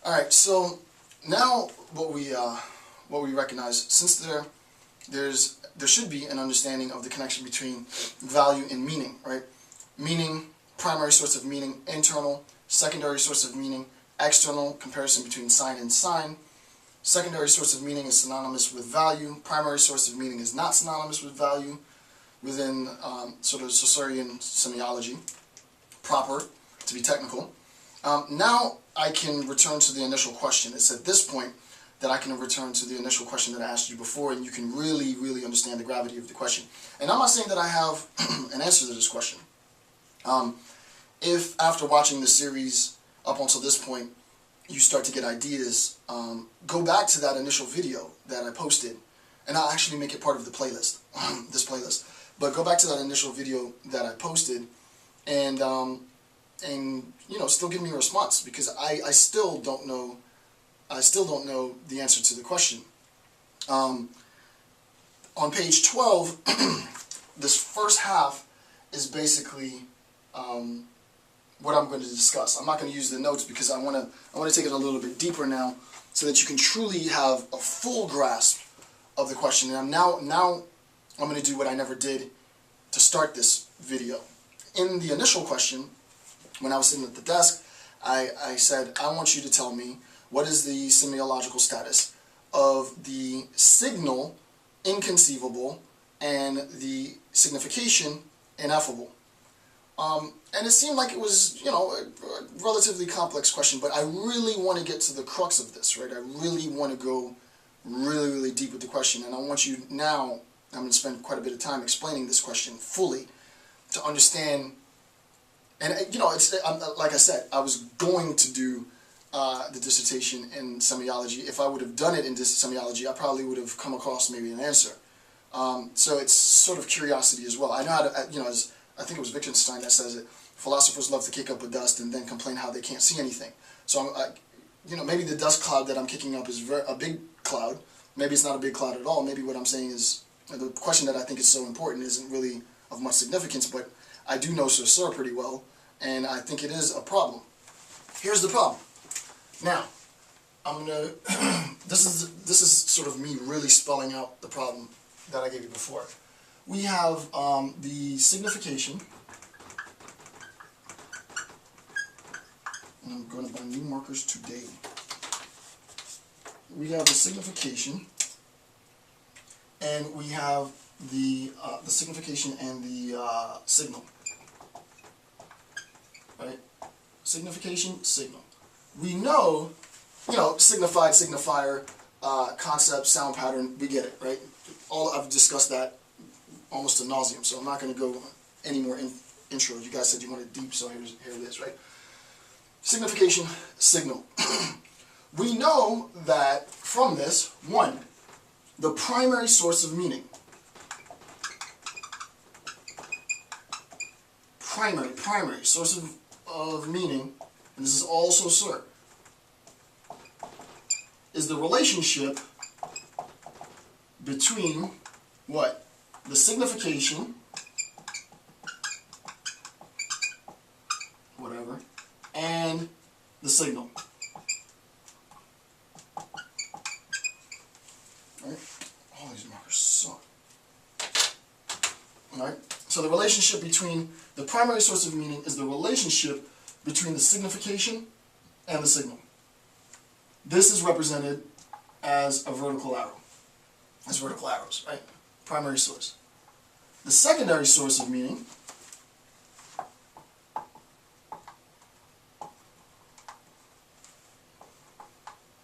All right, so now what we recognize, since there should be an understanding of the connection between value and meaning, right? Meaning, primary source of meaning, internal, secondary source of meaning, external, comparison between sign and sign. Secondary source of meaning is synonymous with value. Primary source of meaning is not synonymous with value within sort of Saussurean semiology, proper, to be technical. Now I can return to the initial question. It's at this point that I can return to the initial question that I asked you before, and you can really, really understand the gravity of the question. And I'm not saying that I have an answer to this question. If after watching the series up until this point, you start to get ideas, go back to that initial video that I posted, and I'll actually make it part of the playlist, this playlist. But go back to that initial video that I posted, and you know, still give me a response, because I still don't know. I still don't know the answer to the question. On page 12, this first half is basically what I'm going to discuss. I'm not going to use the notes because I want to take it a little bit deeper now, so that you can truly have a full grasp of the question. And now I'm going to do what I never did to start this video. In the initial question, when I was sitting at the desk, I said, I want you to tell me what is the semiological status of the signal inconceivable and the signification ineffable. And it seemed like it was, you know, a relatively complex question, but I really want to get to the crux of this, right? I really want to go really, really deep with the question, and I want you now, I'm going to spend quite a bit of time explaining this question fully to understand. And, you know, it's like I said, I was going to do the dissertation in semiology. If I would have done it in semiology, I probably would have come across maybe an answer. So it's sort of curiosity as well. I know how to, you know, as I think it was Wittgenstein that says it, philosophers love to kick up a dust and then complain how they can't see anything. So, you know, maybe the dust cloud that I'm kicking up is a big cloud. Maybe it's not a big cloud at all. Maybe what I'm saying is, the question that I think is so important isn't really of much significance, but I do know Saussure pretty well, and I think it is a problem. Here's the problem. Now, I'm gonna. this is sort of me really spelling out the problem that I gave you before. We have the signification, and I'm going to buy new markers today. We have the signification, and we have the signification and the signal. Right? Signification, signal. We know, you know, signified, signifier, concept, sound pattern, we get it, right? I've discussed that almost to nauseum, so I'm not going to go any more intro. You guys said you wanted deep, so here it is, right? Signification, signal. We know that from this, one, the primary source of meaning. Primary source of meaning, and this is all Saussure, is the relationship between what? The signification, whatever, and the signal. Right? All these markers suck. Alright? So the relationship between the primary source of meaning is the relationship between the signification and the signal. This is represented as a vertical arrow. As vertical arrows, right? Primary source. The secondary source of meaning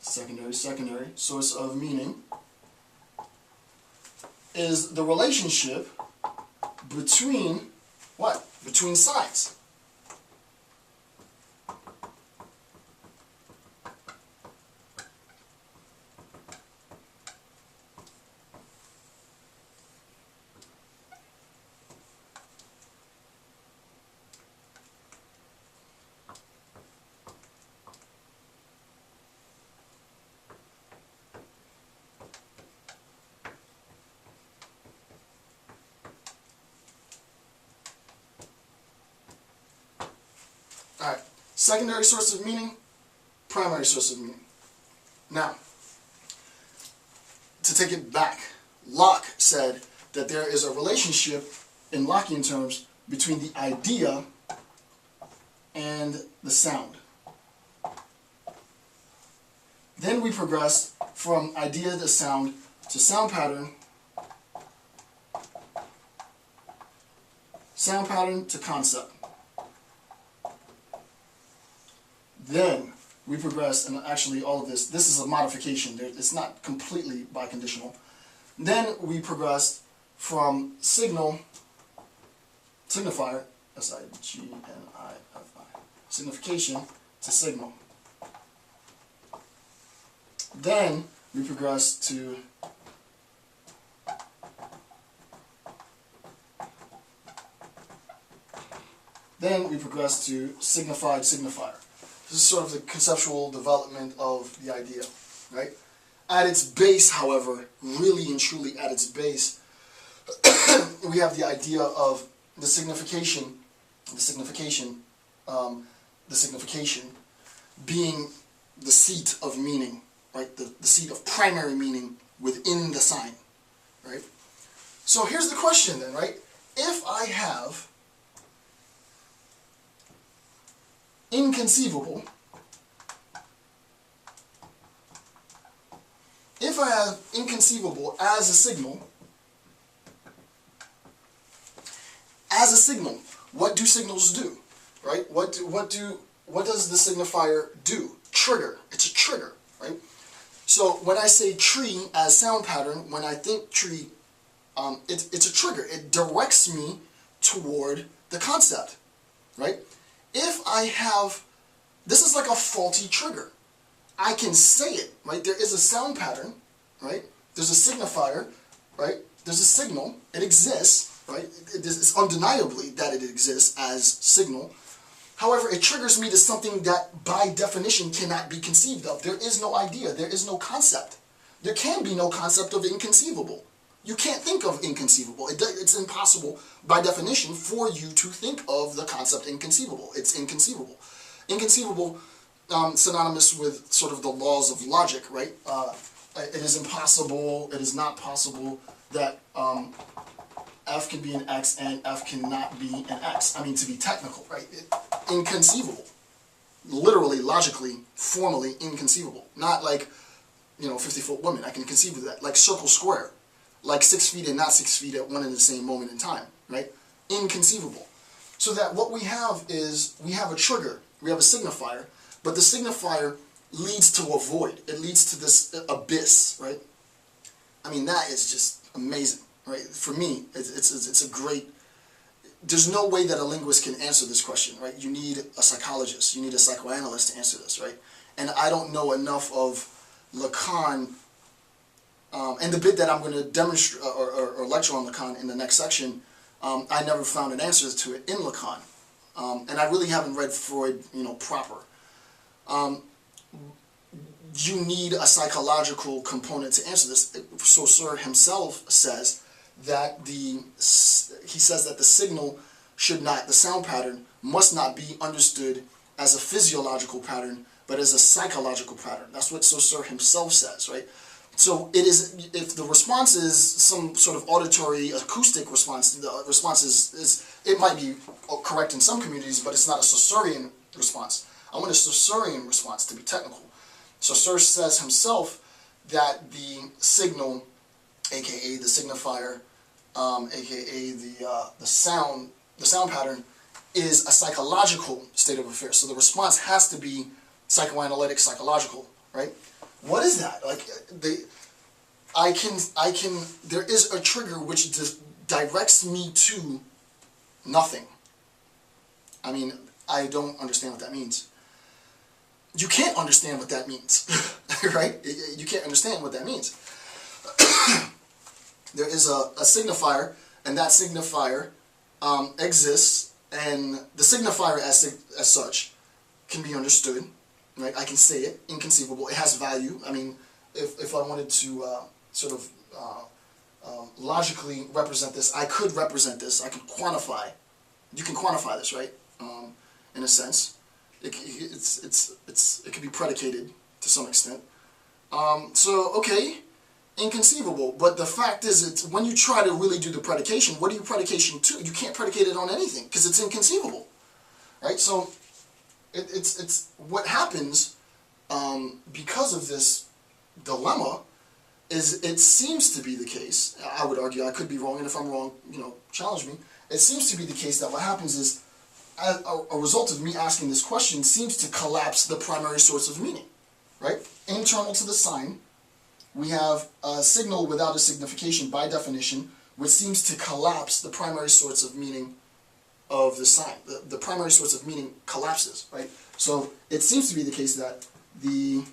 secondary source of meaning is the relationship between what? Between sides. Alright, secondary source of meaning, primary source of meaning. Now, to take it back, Locke said that there is a relationship in Lockean terms between the idea and the sound. Then we progressed from idea to sound to concept. Then we progressed, and actually all of this is a modification. It's not completely biconditional. Then we progressed from signifier, S-I-G-N-I-F-I, signification to signal. Then we progressed to signified signifier. This is sort of the conceptual development of the idea, right? At its base, however, really and truly at its base, we have the idea of the signification being the seat of meaning, right? The seat of primary meaning within the sign, right? So here's the question then, right? If I have inconceivable, as a signal, what do signals do, right? What does the signifier do? Trigger. It's a trigger, right? So when I say tree as sound pattern, when I think tree, it's a trigger. It directs me toward the concept, right? If I have, this is like a faulty trigger. I can say it, right? There is a sound pattern, right? There's a signifier, right? There's a signal. It exists, right? It's undeniably that it exists as signal. However, it triggers me to something that by definition cannot be conceived of. There is no idea. There is no concept. There can be no concept of inconceivable. You can't think of inconceivable. It's impossible by definition for you to think of the concept inconceivable. It's inconceivable. Inconceivable, synonymous with sort of the laws of logic, right? It is impossible, it is not possible that f can be an x and f cannot be an x. I mean, to be technical, right? Inconceivable. Literally, logically, formally inconceivable. Not like, 50-foot woman. I can conceive of that. Like circle square. Like 6 feet and not 6 feet at one and the same moment in time, right? Inconceivable. So that what we have is, we have a trigger, we have a signifier, but the signifier leads to a void. It leads to this abyss, right? I mean, that is just amazing, right? For me, it's a great, there's no way that a linguist can answer this question, right? You need a psychologist, you need a psychoanalyst to answer this, right? And I don't know enough of Lacan. And the bit that I'm going to demonstrate or lecture on Lacan in the next section, I never found an answer to it in Lacan. And I really haven't read Freud, proper. You need a psychological component to answer this. Saussure himself says that the signal should not, the sound pattern must not be understood as a physiological pattern, but as a psychological pattern. That's what Saussure himself says, right? So it is, if the response is some sort of auditory, acoustic response, the response is it might be correct in some communities, but it's not a Saussurean response. I want a Saussurean response, to be technical. Saussure says himself that the signal, aka the signifier, aka the sound pattern, is a psychological state of affairs. So the response has to be psychoanalytic, psychological, right? What is that? Like, there is a trigger which directs me to nothing. I mean, I don't understand what that means. You can't understand what that means, right? You can't understand what that means. There is a signifier, and that signifier exists, and the signifier as such can be understood, right? I can say it, inconceivable, it has value. I mean, if I wanted to logically represent this, I could represent this, I could quantify. You can quantify this, right? In a sense. It can be predicated to some extent. So okay, inconceivable. But the fact is, it's when you try to really do the predication, what are you predication to? You can't predicate it on anything because it's inconceivable, right? So it's what happens because of this dilemma is it seems to be the case. I would argue, I could be wrong, and if I'm wrong, challenge me. It seems to be the case that what happens is, as a result of me asking this question, seems to collapse the primary source of meaning, right? Internal to the sign, we have a signal without a signification by definition, which seems to collapse the primary source of meaning of the sign. The primary source of meaning collapses, right? So it seems to be the case that the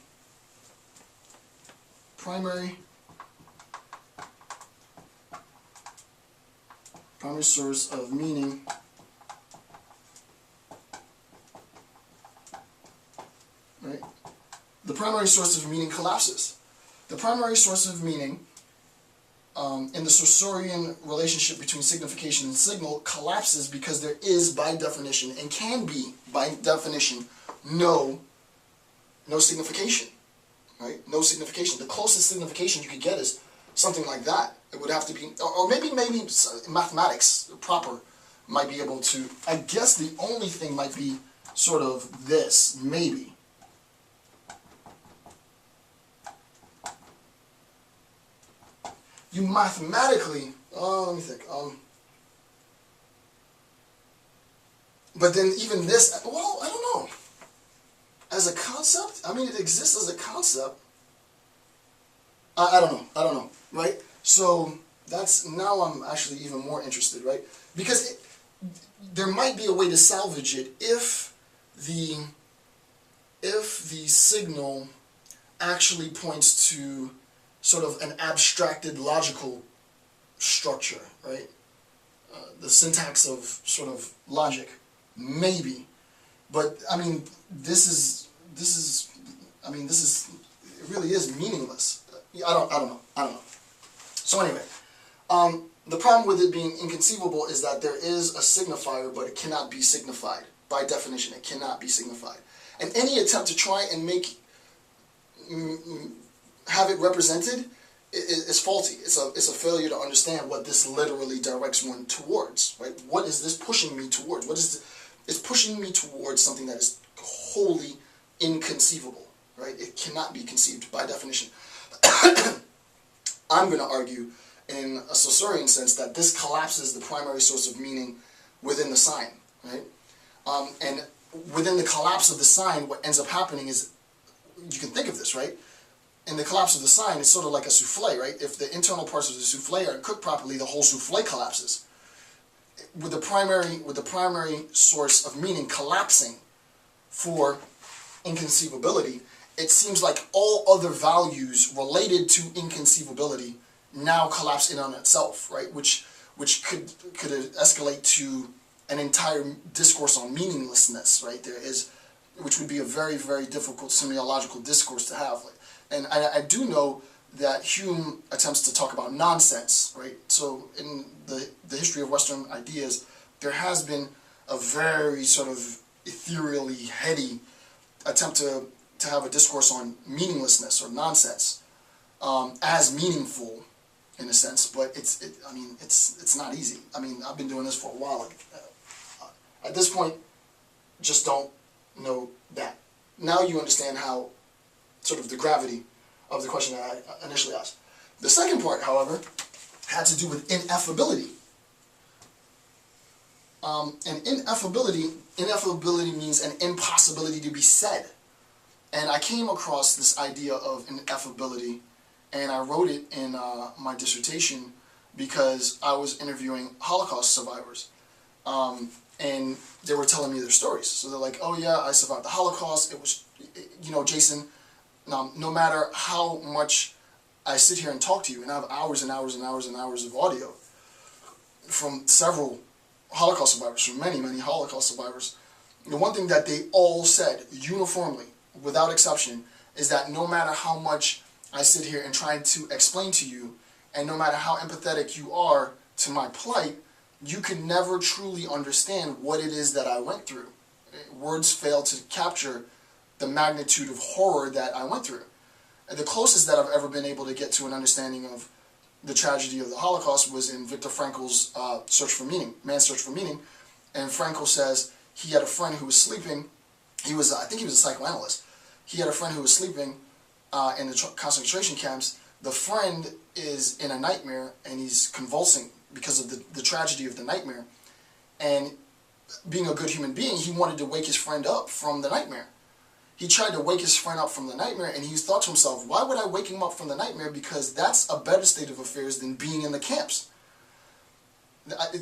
primary source of meaning right? The primary source of meaning collapses. The primary source of meaning in the Saussurean relationship between signification and signal collapses because there is, by definition, and can be, by definition, no signification, right? No signification. The closest signification you could get is something like that. It would have to be, or maybe mathematics proper might be able to, I guess the only thing might be sort of this, maybe. You mathematically, let me think, but then even this, well, I don't know. As a concept, I mean, it exists as a concept. I don't know, right? So that's, now I'm actually even more interested, right? Because there might be a way to salvage it if the signal actually points to sort of an abstracted logical structure, right? The syntax of sort of logic, maybe. But I mean, it really is meaningless. I don't know. So anyway, the problem with it being inconceivable is that there is a signifier, but it cannot be signified. By definition, it cannot be signified. And any attempt to try and have it represented is faulty. It's a failure to understand what this literally directs one towards, right? What is this pushing me towards? It's pushing me towards something that is wholly inconceivable, right? It cannot be conceived by definition. I'm going to argue in a Saussurean sense that this collapses the primary source of meaning within the sign, right? And within the collapse of the sign, what ends up happening is, you can think of this, right? In the collapse of the sign, it's sort of like a souffle, right? If the internal parts of the souffle aren't cooked properly, the whole souffle collapses. With the primary source of meaning collapsing for inconceivability, it seems like all other values related to inconceivability now collapse in on itself, right? Which could escalate to an entire discourse on meaninglessness, right? Which would be a very, very difficult semiological discourse to have. And I do know that Hume attempts to talk about nonsense, right? So in the history of Western ideas, there has been a very sort of ethereally heady attempt to have a discourse on meaninglessness or nonsense as meaningful in a sense, but it's not easy. I mean, I've been doing this for a while. At this point, just don't know that. Now you understand how sort of the gravity of the question that I initially asked. The second part, however, had to do with ineffability. And ineffability means an impossibility to be said. And I came across this idea of ineffability, and I wrote it in my dissertation because I was interviewing Holocaust survivors. And they were telling me their stories. So they're like, oh yeah, I survived the Holocaust. It was, Jason, no matter how much I sit here and talk to you, and I have hours and hours and hours and hours of audio from several Holocaust survivors, from many, many Holocaust survivors, the one thing that they all said uniformly, without exception, is that no matter how much I sit here and try to explain to you, and no matter how empathetic you are to my plight, you can never truly understand what it is that I went through. Words fail to capture the magnitude of horror that I went through. And the closest that I've ever been able to get to an understanding of the tragedy of the Holocaust was in Viktor Frankl's Search for Meaning, Man's Search for Meaning. And Frankl says he had a friend who was sleeping. He was, I think he was a psychoanalyst. He had a friend who was sleeping in the concentration camps. The friend is in a nightmare and he's convulsing because of the tragedy of the nightmare. And being a good human being, he wanted to wake his friend up from the nightmare. He tried to wake his friend up from the nightmare, and he thought to himself, why would I wake him up from the nightmare? Because that's a better state of affairs than being in the camps.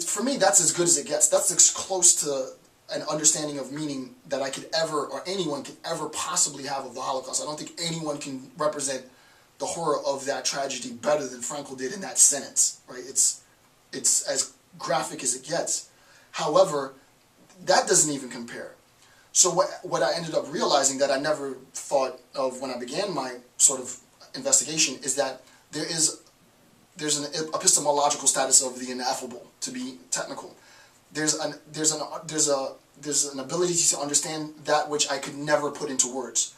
For me, that's as good as it gets. That's as close to an understanding of meaning that I could ever, or anyone could ever possibly have of the Holocaust. I don't think anyone can represent the horror of that tragedy better than Frankl did in that sentence, right? It's as graphic as it gets. However, that doesn't even compare. So what I ended up realizing that I never thought of when I began my sort of investigation is that there's an epistemological status of the ineffable, to be technical. There's an ability to understand that which I could never put into words.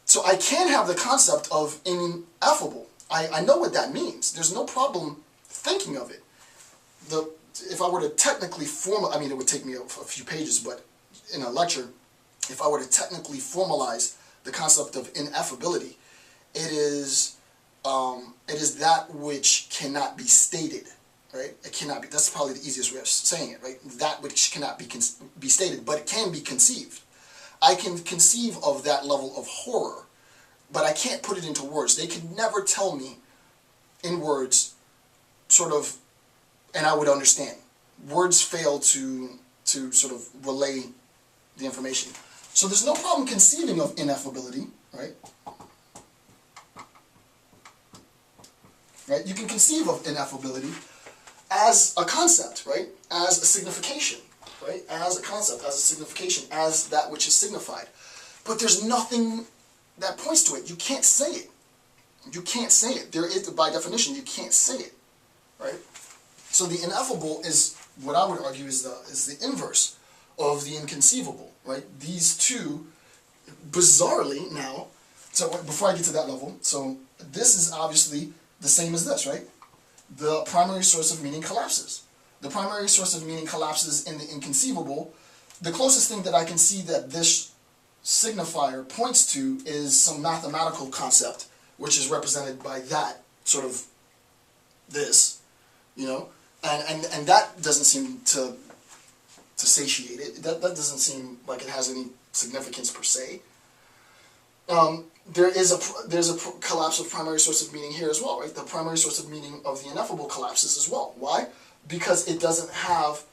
So I can have the concept of ineffable. I know what that means. There's no problem thinking of it. If I were to technically I mean, it would take me a few pages, but in a lecture, if I were to technically formalize the concept of ineffability, it is that which cannot be stated, right? It cannot be. That's probably the easiest way of saying it, right? That which cannot be stated, but it can be conceived. I can conceive of that level of horror, but I can't put it into words. They could never tell me in words, sort of, and I would understand. Words fail to sort of relay the information. So there's no problem conceiving of ineffability, right? Right? You can conceive of ineffability as a concept, right? As a signification, right? As a concept, as a signification, as that which is signified. But there's nothing that points to it. You can't say it. You can't say it. There is, by definition, you can't say it, right? So the ineffable is, what I would argue, is the inverse of the inconceivable, right? These two, bizarrely now, so before I get to that level, so this is obviously the same as this, right? The primary source of meaning collapses. The primary source of meaning collapses in the inconceivable. The closest thing that I can see that this signifier points to is some mathematical concept, which is represented by that, sort of this, you know? And that doesn't seem to satiate it. That doesn't seem like it has any significance per se. There's a collapse of primary source of meaning here as well, right? The primary source of meaning of the ineffable collapses as well. Why? Because it doesn't have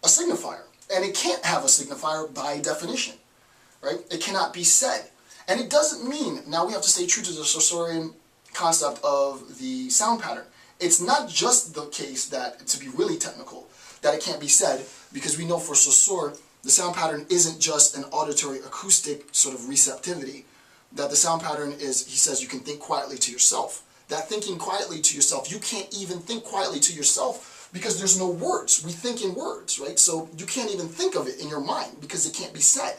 a signifier. And it can't have a signifier by definition, right? It cannot be said. And it doesn't mean, now we have to stay true to the Saussurean concept of the sound pattern. It's not just the case that, to be really technical, that it can't be said, because we know for Saussure, the sound pattern isn't just an auditory acoustic sort of receptivity. That the sound pattern is, he says, you can think quietly to yourself. That thinking quietly to yourself, you can't even think quietly to yourself because there's no words. We think in words, right? So you can't even think of it in your mind because it can't be said.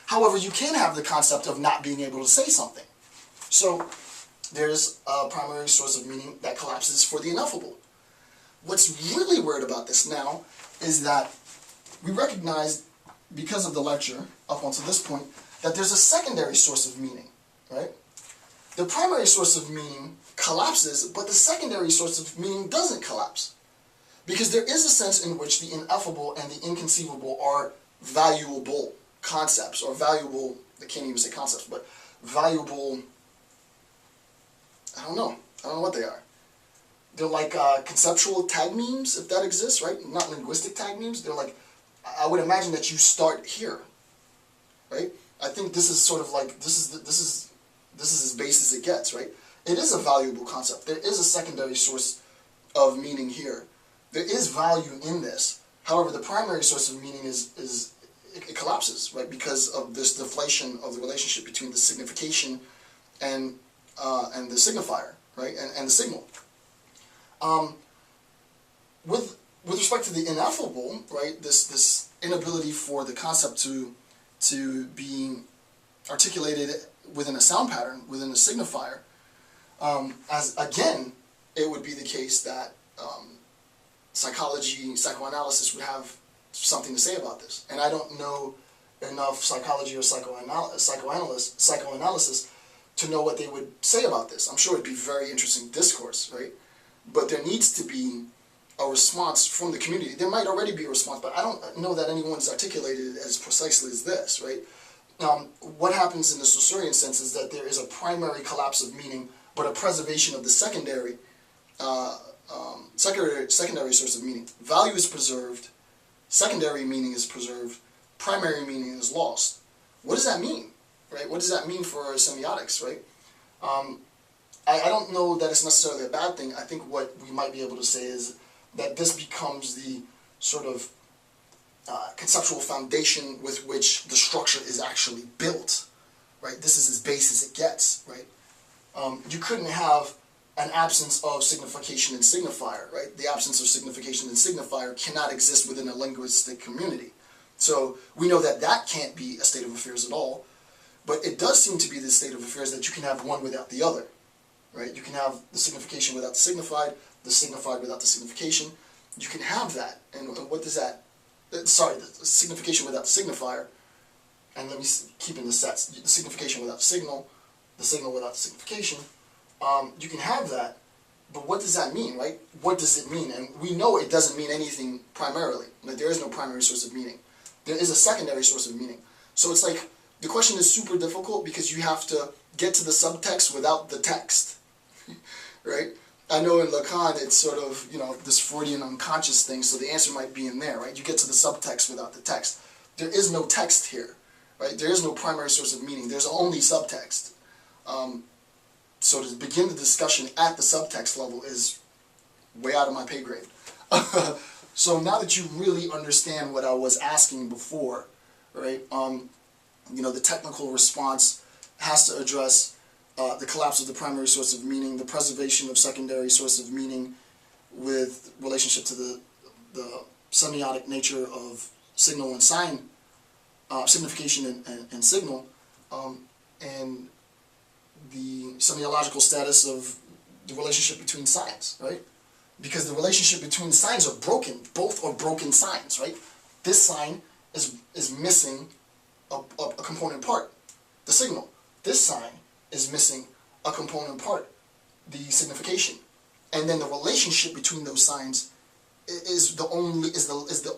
However, you can have the concept of not being able to say something. So there's a primary source of meaning that collapses for the ineffable. What's really weird about this now is that we recognize, because of the lecture up until this point, that there's a secondary source of meaning, right? The primary source of meaning collapses, but the secondary source of meaning doesn't collapse. Because there is a sense in which the ineffable and the inconceivable are valuable concepts, or valuable, I can't even say concepts, but valuable, I don't know what they are. They're like conceptual tag memes, if that exists, right? Not linguistic tag memes. They're like, I would imagine that you start here, right? I think this is sort of like, this is as base as it gets, right? It is a valuable concept. There is a secondary source of meaning here. There is value in this. However, the primary source of meaning it collapses, right? Because of this deflation of the relationship between the signification and the signifier, right? And the signal. With respect to the ineffable, right? This inability for the concept to to be articulated within a sound pattern, within a signifier, as again, it would be the case that psychology, psychoanalysis would have something to say about this. And I don't know enough psychology or psychoanalysis to know what they would say about this. I'm sure it'd be very interesting discourse, right? But there needs to be a response from the community. There might already be a response, but I don't know that anyone's articulated it as precisely as this, right? What happens in the Saussurean sense is that there is a primary collapse of meaning, but a preservation of the secondary source of meaning. Value is preserved, secondary meaning is preserved, primary meaning is lost. What does that mean, right? What does that mean for semiotics, right? I don't know that it's necessarily a bad thing. I think what we might be able to say is that this becomes the sort of conceptual foundation with which the structure is actually built, right? This is as base as it gets, right? You couldn't have an absence of signification and signifier, right? The absence of signification and signifier cannot exist within a linguistic community. So we know that that can't be a state of affairs at all, but it does seem to be the state of affairs that you can have one without the other, right? You can have the signification without the signified without the signification. You can have that, and what does that, the signification without the signifier, and let me keep in the sets, the signification without the signal without the signification. You can have that, but what does that mean, right? What does it mean? And we know it doesn't mean anything primarily. Like, there is no primary source of meaning. There is a secondary source of meaning. So it's like, the question is super difficult because you have to get to the subtext without the text, right? I know in Lacan it's sort of, this Freudian unconscious thing, so the answer might be in there, right? You get to the subtext without the text. There is no text here, right? There is no primary source of meaning. There's only subtext. So to begin the discussion at the subtext level is way out of my pay grade. So now that you really understand what I was asking before, right? The technical response has to address the collapse of the primary source of meaning, the preservation of secondary source of meaning with relationship to the semiotic nature of signal and sign, signification and signal, and the semiological status of the relationship between signs, right? Because the relationship between signs are broken. Both are broken signs, right? This sign is missing a component part, the signal. This sign is missing a component part, the signification. And then the relationship between those signs is the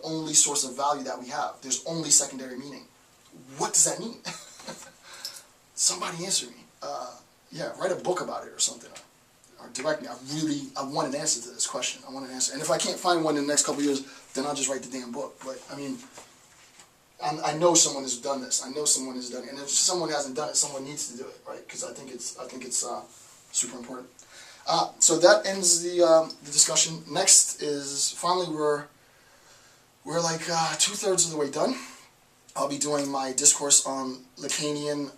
only source of value that we have. There's only secondary meaning. What does that mean? Somebody answer me. Write a book about it or something. Or direct me. I want an answer to this question. I want an answer. And if I can't find one in the next couple of years, then I'll just write the damn book. But, I know someone has done this. I know someone has done it. And if someone hasn't done it, someone needs to do it, right? Because I think it's super important. So that ends the discussion. Next is, finally, we're like 2/3 of the way done. I'll be doing my discourse on Lacanian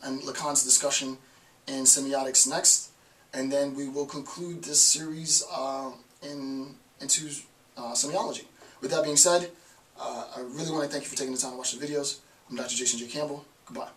and Lacan's discussion in semiotics next, and then we will conclude this series into semiology. With that being said, I really want to thank you for taking the time to watch the videos. I'm Dr. Jason J. Campbell. Goodbye.